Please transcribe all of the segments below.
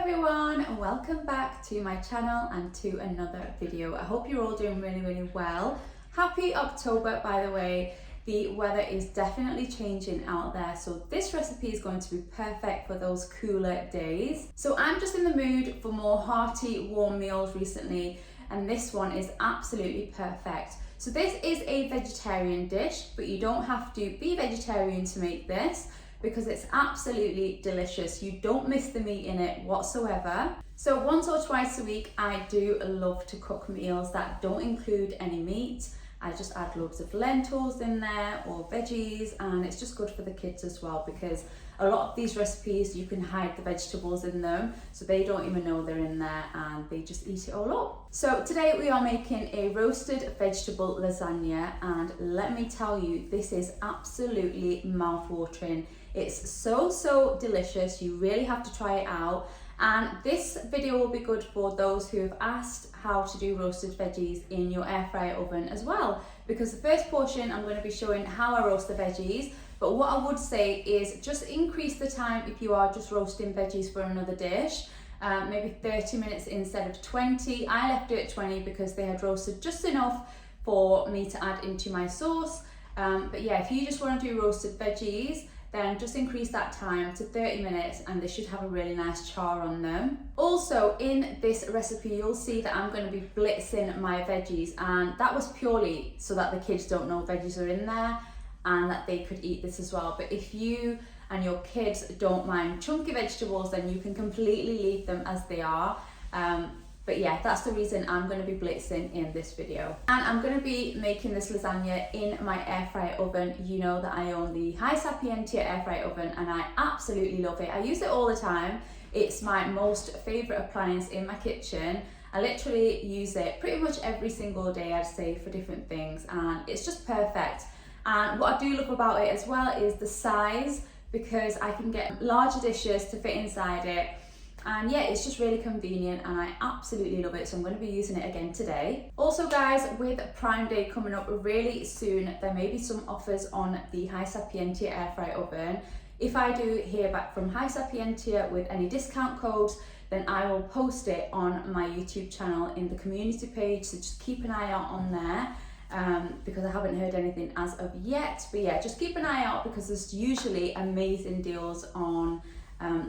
everyone, and welcome back to my channel and to another video. I hope you're all doing really well. Happy October, by the way. The weather is definitely changing out there, so this recipe is going to be perfect for those cooler days. So I'm just in the mood for more hearty, warm meals recently, and this one is absolutely perfect. So this is a vegetarian dish, but you don't have to be vegetarian to make this, because it's absolutely delicious. You don't miss the meat in it whatsoever. So once or twice a week, I do love to cook meals that don't include any meat. I just add loads of lentils in there or veggies, and it's just good for the kids as well, because a lot of these recipes you can hide the vegetables in them, so they don't even know they're in there and they just eat it all up. So today we are making a roasted vegetable lasagna, and let me tell you, this is absolutely mouth-watering. It's so delicious. You really have to try it out. And this video will be good for those who have asked how to do roasted veggies in your air fryer oven as well, because the first portion I'm going to be showing how I roast the veggies, but what I would say is just increase the time if you are just roasting veggies for another dish. Maybe 30 minutes instead of 20. I left it at 20 because they had roasted just enough for me to add into my sauce. But yeah, if you just want to do roasted veggies, then just increase that time to 30 minutes and they should have a really nice char on them. Also, in this recipe, you'll see that I'm going to be blitzing my veggies, and that was purely so that the kids don't know veggies are in there and that they could eat this as well. But if you and your kids don't mind chunky vegetables, then you can completely leave them as they are. But yeah, that's the reason I'm going to be blitzing in this video. And I'm going to be making this lasagna in my air fryer oven. You know that I own the Hysapientia air fryer oven and I absolutely love it. I use it all the time. It's my most favourite appliance in my kitchen. I literally use it pretty much every single day, I'd say, for different things, and it's just perfect. And what I do love about it as well is the size, because I can get larger dishes to fit inside it. And yeah, it's just really convenient and I absolutely love it, so I'm going to be using it again today. Also guys, with Prime Day coming up really soon, there may be some offers on the Hysapientia air fryer oven. If I do hear back from Hysapientia with any discount codes, then I will post it on my YouTube channel in the community page, so just keep an eye out on there. Because I haven't heard anything as of yet, but yeah, just keep an eye out because there's usually amazing deals on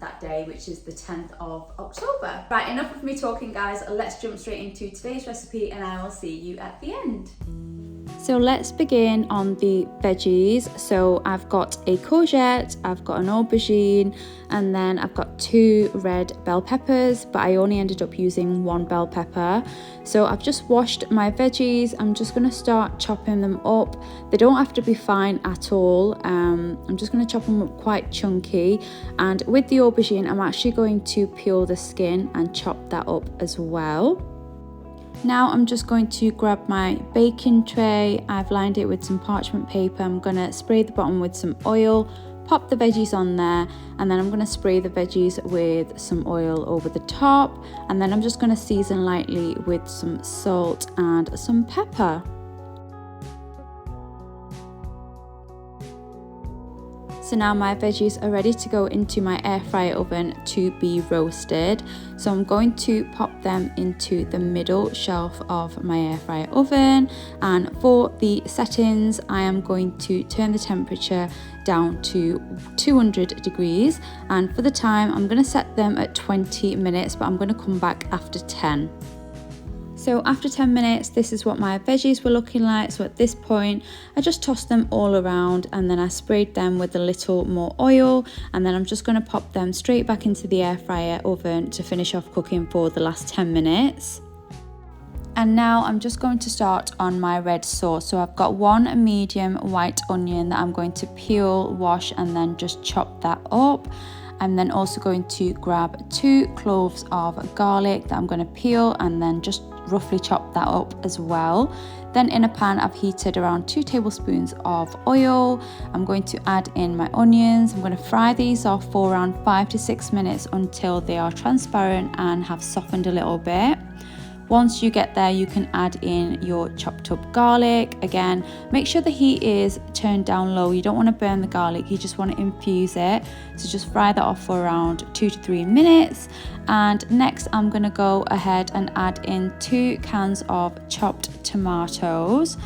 that day, which is the 10th of October. Right, enough of me talking guys, let's jump straight into today's recipe and I will see you at the end. So let's begin on the veggies. So I've got a courgette, I've got an aubergine, and then I've got 2 red bell peppers, but I only ended up using 1 bell pepper. So I've just washed my veggies. I'm just going to start chopping them up. They don't have to be fine at all. I'm just going to chop them up quite chunky. And with the aubergine, I'm actually going to peel the skin and chop that up as well. Now I'm just going to grab my baking tray. I've lined it with some parchment paper. I'm going to spray the bottom with some oil, pop the veggies on there, and then I'm going to spray the veggies with some oil over the top, and then I'm just going to season lightly with some salt and some pepper. So now my veggies are ready to go into my air fryer oven to be roasted. So I'm going to pop them into the middle shelf of my air fryer oven, and for the settings I am going to turn the temperature down to 200 degrees, and for the time I'm going to set them at 20 minutes, but I'm going to come back after 10. So after 10 minutes, this is what my veggies were looking like. So at this point, I just tossed them all around and then I sprayed them with a little more oil, and then I'm just going to pop them straight back into the air fryer oven to finish off cooking for the last 10 minutes. And now I'm just going to start on my red sauce. So I've got 1 medium white onion that I'm going to peel, wash, and then just chop that up. I'm then also going to grab 2 cloves of garlic that I'm going to peel and then just roughly chop that up as well. Then in a pan I've heated around 2 tablespoons of oil. I'm going to add in my onions. I'm going to fry these off for around 5 to 6 minutes until they are transparent and have softened a little bit. Once you get there, you can add in your chopped up garlic. Again, make sure the heat is turned down low. You don't want to burn the garlic, you just want to infuse it. So just fry that off for around 2 to 3 minutes. And next I'm going to go ahead and add in 2 cans of chopped tomatoes.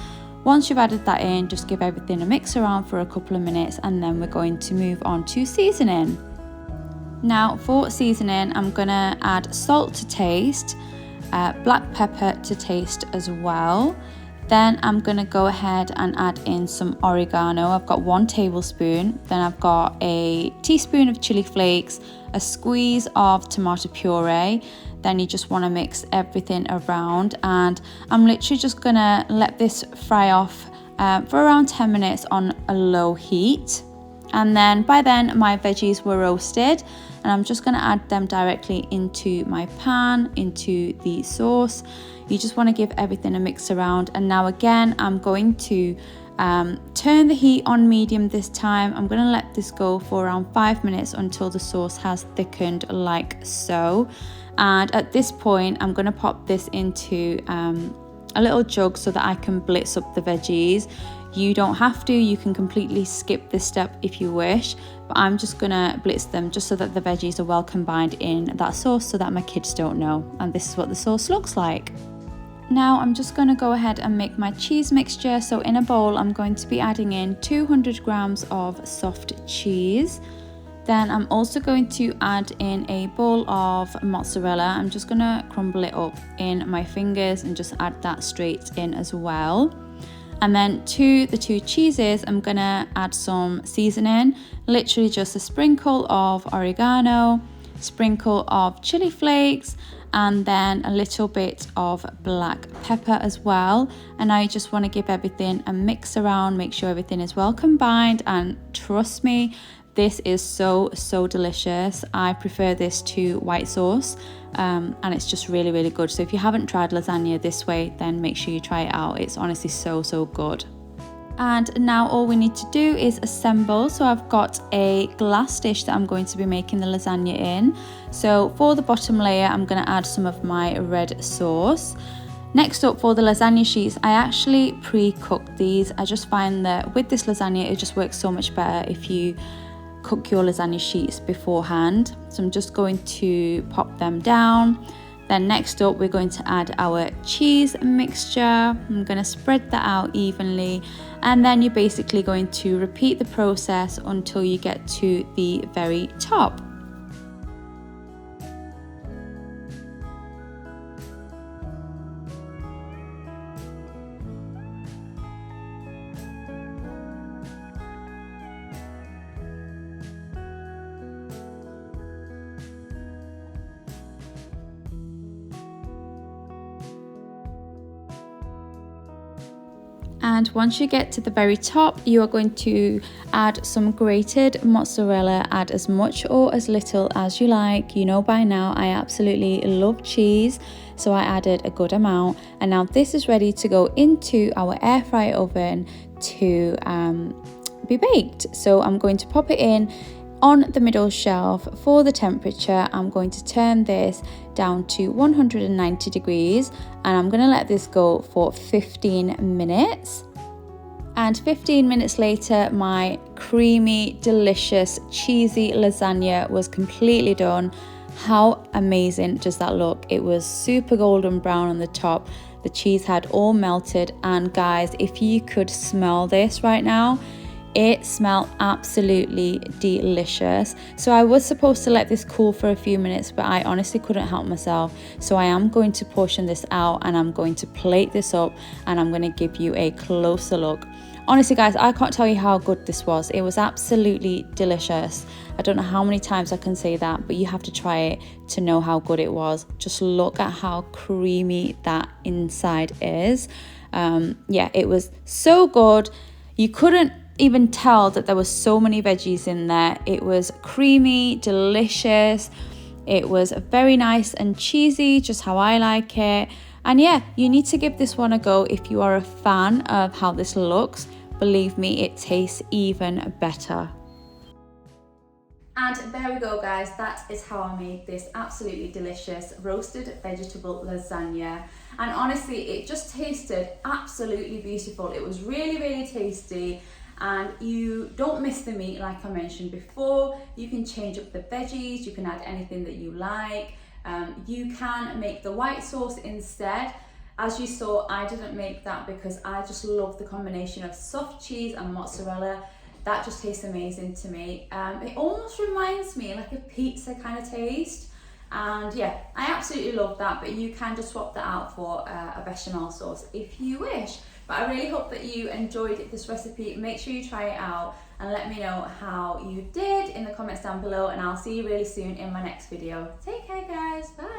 Once you've added that in, just give everything a mix around for a couple of minutes, and then we're going to move on to seasoning. Now for seasoning, I'm going to add salt to taste, black pepper to taste as well. Then I'm going to go ahead and add in some oregano. I've got 1 tablespoon. Then I've got a teaspoon of chili flakes, a squeeze of tomato puree. Then you just want to mix everything around, and I'm literally just going to let this fry off for around 10 minutes on a low heat. And then by then my veggies were roasted, and I'm just going to add them directly into my pan, into the sauce. You just want to give everything a mix around. And now again, I'm going to turn the heat on medium this time. I'm going to let this go for around 5 minutes until the sauce has thickened like so. And at this point, I'm going to pop this into a little jug so that I can blitz up the veggies. You don't have to, you can completely skip this step if you wish, but I'm just gonna blitz them just so that the veggies are well combined in that sauce so that my kids don't know. And this is what the sauce looks like. Now I'm just going to go ahead and make my cheese mixture. So in a bowl, I'm going to be adding in 200 grams of soft cheese. Then I'm also going to add in a bowl of mozzarella. I'm just going to crumble it up in my fingers and just add that straight in as well. And then to the 2 cheeses, I'm going to add some seasoning, literally just a sprinkle of oregano, sprinkle of chili flakes, and then a little bit of black pepper as well. And now you just want to give everything a mix around, make sure everything is well combined, and trust me, this is so delicious. I prefer this to white sauce, and it's just really good. So if you haven't tried lasagna this way, then make sure you try it out. It's honestly so good. And now all we need to do is assemble. So I've got a glass dish that I'm going to be making the lasagna in. So for the bottom layer, I'm going to add some of my red sauce. Next up, for the lasagna sheets, I actually pre-cooked these. I just find that with this lasagna, it just works so much better if you cook your lasagna sheets beforehand. So I'm just going to pop them down. Then next up, we're going to add our cheese mixture. I'm going to spread that out evenly, and then you're basically going to repeat the process until you get to the very top. And once you get to the very top, you are going to add some grated mozzarella. Add as much or as little as you like. You know by now I absolutely love cheese, so I added a good amount. And now this is ready to go into our air fryer oven to be baked. So I'm going to pop it in on the middle shelf. For the temperature, I'm going to turn this down to 190 degrees, and I'm going to let this go for 15 minutes. And 15 minutes later, my creamy, delicious, cheesy lasagna was completely done. How amazing does that look? It was super golden brown on the top. The cheese had all melted, and guys, if you could smell this right now, it smelled absolutely delicious. So I was supposed to let this cool for a few minutes, but I honestly couldn't help myself. So I am going to portion this out, and I'm going to plate this up, and I'm going to give you a closer look. Honestly guys, I can't tell you how good this was. It was absolutely delicious. I don't know how many times I can say that, but you have to try it to know how good it was. Just look at how creamy that inside is. Yeah, it was so good. You couldn't even tell that there was so many veggies in there. It was creamy, delicious. It was very nice and cheesy, just how I like it. And yeah, you need to give this one a go if you are a fan of how this looks. Believe me, it tastes even better. And there we go guys, that is how I made this absolutely delicious roasted vegetable lasagna. And honestly, it just tasted absolutely beautiful. It was really, really tasty. And you don't miss the meat like I mentioned before. You can change up the veggies, you can add anything that you like. You can make the white sauce instead. As you saw, I didn't make that because I just love the combination of soft cheese and mozzarella. That just tastes amazing to me. It almost reminds me like a pizza kind of taste. And yeah, I absolutely love that, but you can just swap that out for a bechamel sauce if you wish. But I really hope that you enjoyed this recipe. Make sure you try it out and let me know how you did in the comments down below, and I'll see you really soon in my next video. Take care guys, bye.